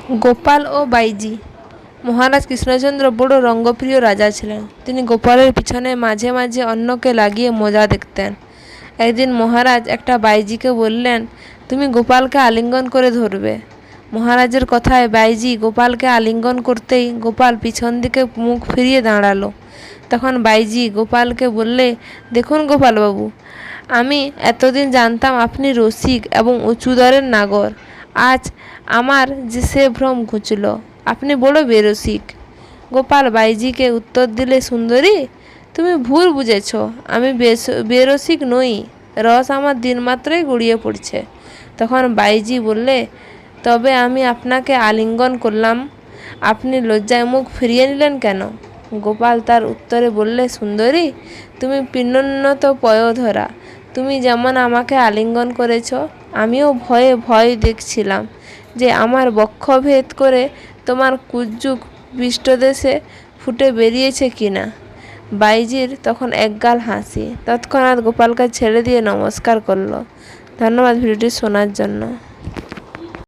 গোপাল ও বাইজি। মহারাজ কৃষ্ণচন্দ্র বড় রঙ্গপ্রিয় রাজা ছিলেন। তিনি গোপালের পিছনে মাঝে মাঝে অন্যকে লাগিয়ে মজা দেখতেন। একদিন মহারাজ একটা বাইজিকে বললেন, তুমি গোপালকে আলিঙ্গন করে ধরবে। মহারাজের কথায় বাইজি গোপালকে আলিঙ্গন করতেই গোপাল পিছন দিকে মুখ ফিরিয়ে দাঁড়ালো। তখন বাইজি গোপালকে বললে, দেখুন গোপালবাবু, আমি এতদিন জানতাম আপনি রসিক এবং উঁচুদরের নাগর। আজ আমার যে সে ভ্রম ঘুচল, আপনি বড় বেরসিক। গোপাল বাইজিকে উত্তর দিলে, সুন্দরী, তুমি ভুল বুঝেছ, আমি বেরসিক নই, রস আমার দিনমাত্রই গড়িয়ে পড়ছে। তখন বাইজি বললে, তবে আমি আপনাকে আলিঙ্গন করলাম, আপনি লজ্জায় মুখ ফিরিয়ে নিলেন কেন? গোপাল তার উত্তরে বললে, সুন্দরী, তুমি পিনোন্নত পয়োধরা, তুমি যেমন আমাকে আলিঙ্গন করেছ, আমিও ভয়ে ভয় দেখছিলাম যে আমার বক্ষ ভেদ করে তোমার কুজ্জুক পৃষ্ঠদেশে ফুটে বেরিয়েছে কিনা। বাইজির তখন একগাল হাসি। তৎক্ষণাৎ গোপালকে ছেড়ে দিয়ে নমস্কার করল। ধন্যবাদ ভিডিওটি শোনার জন্য।